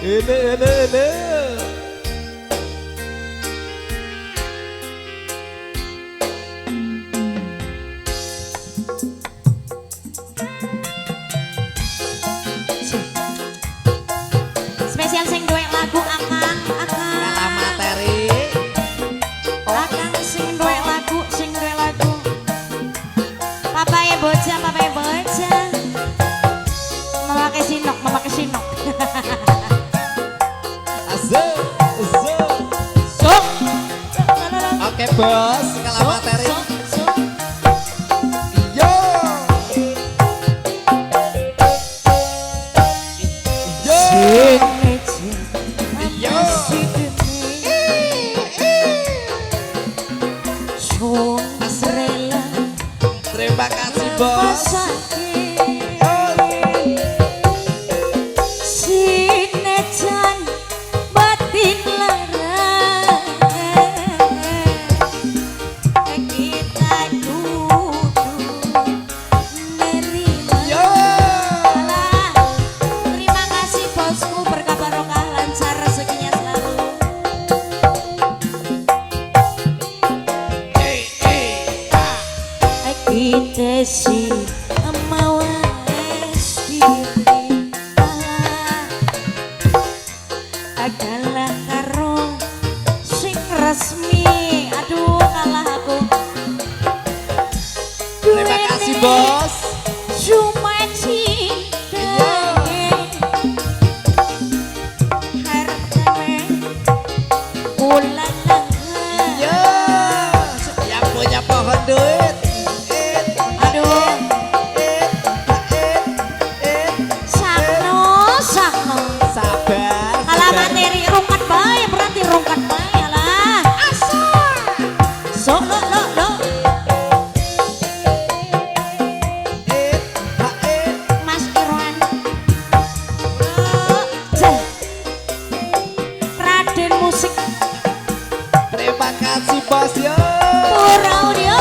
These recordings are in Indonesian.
Ele. Spesial sing duwe lagu Akang. Kata materi. Akang sing duwe lagu. Papaye bocah. Memakai sinok. Asik. Oke bos, kata materi. Yo. Terima kasih bos. Sinejan batin lara kita duduk nerima. Terima kasih bosku, berkah barokah lancar rezekinya selalu. Kita sih mau adalah karo sing resmi. Aduh kalah aku. Terima kasih bos. Cuma cinta hartanya ulala. Yo. Yang punya pohon duit. Sakno. Sabar. Alah materi rungkat bae, berarti rungkat bae alah. Asal. Sok lo. Mas Irwan. Raden musik. Terima kasih bos yo. Pura audio.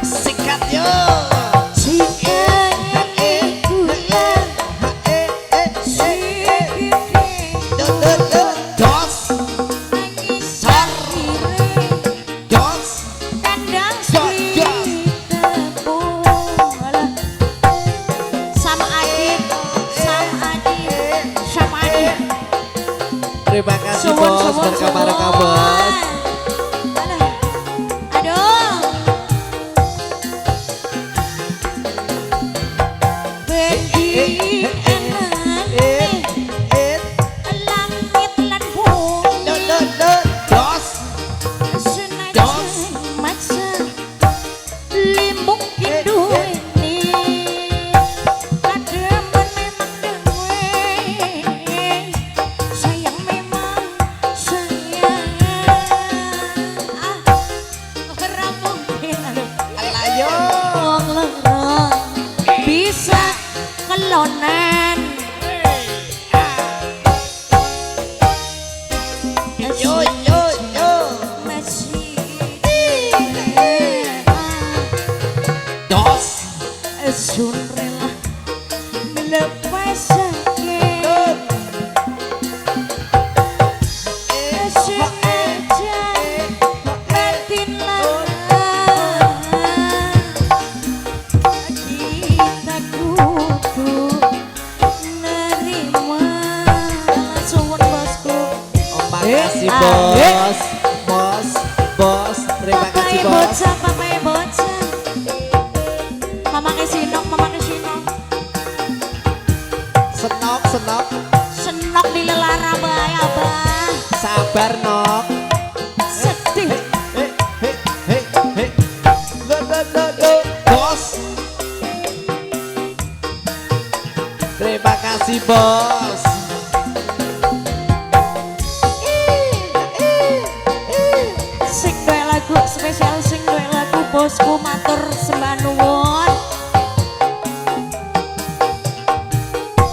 Sikat yo. Terima kasih bos, berkabar bos. Aduh. Bendi langit lan bumi. Dos. Senajan maca limbung kindu ini kademen memang dewe sayang memang sayang ora mungkin Alayo. wong lara bisa kelonan. Yo. Dos. Sun rela melepas sakit seajan batin lara kita kudu nerima. Suwun bosku. Makasih bos. Terima kasih bos. Papai bocah. Memakai sinok. Senok di lelara bae abah. Sabar nok. Sedih. Bos. Terima kasih bos. Sing duwe lagu spesial, sing duwe lagu bosku matur sembah nuwun.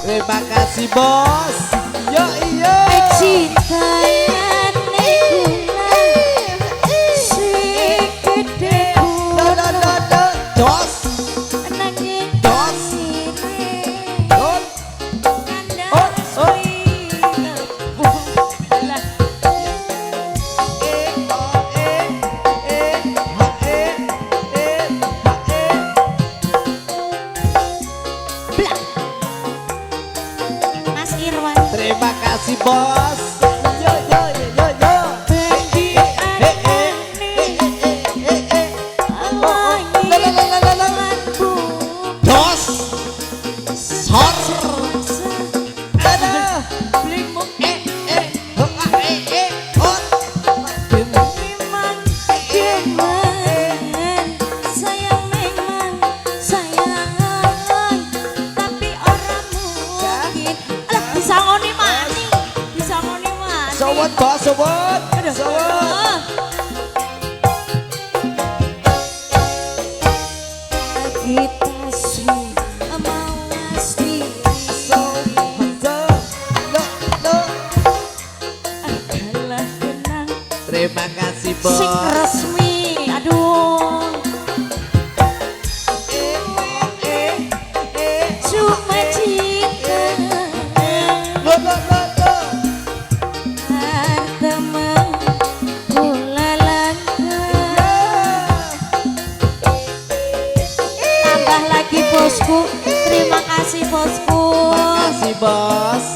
Terima kasih bos. Yo iya. Cinta bos, suwun. Aduh. Suwun. Kita sih mawas diri adalah kenang Terima kasih sing bos. resmi. Aduh, cuma cinta hartama kula langkah. Tambah lagi bosku, terima kasih bosku. Makasih bos.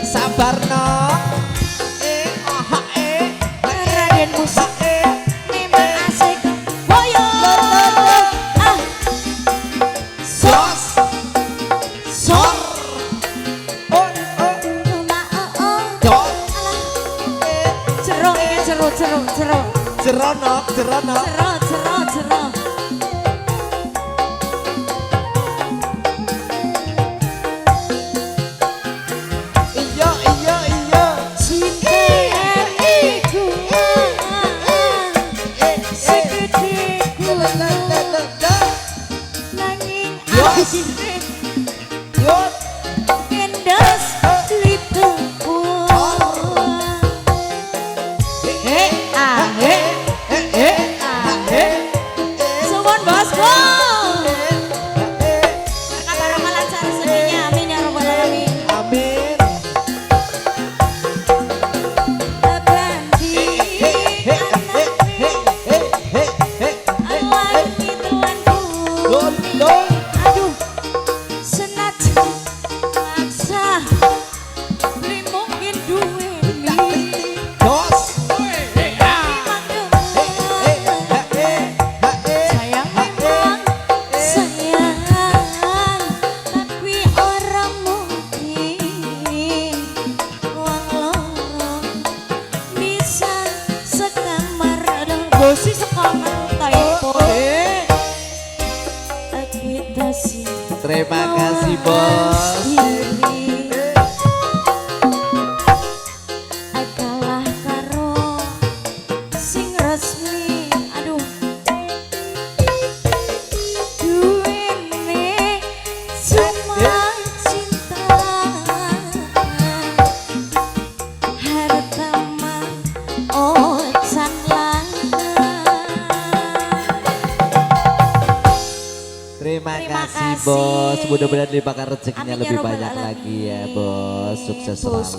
Sabar no. Raden musik memang asik. Woyo. Ah, Bos. sor. Oh. Cuma Dok. Jero ini jero. Jeronok. Jero. Iya. Cinta iku segede nanging Yos. asik Yut. endas litepu. Suwun bosku. Kabar lancar rezekinya, amin ya rabbal alamin. Amin. Abadi alami telanku. Aduh, senajan maksa beli mungkin duweni Bos. sayang memang sayang, tapi orang mungkin wong loro bisa sekamar gosi sekamar typo. Kita sih Terima kasih bos. kalah karo sing resmi. Aduh, duwene cuma cinta harta mah ocan langka. Terima Terima kasih kasih. bos. Mudah-mudahan dilimpahkan rezekinya Amin ya lebih robbal banyak lagi ya alamin. bos. Sukses Bos. selalu.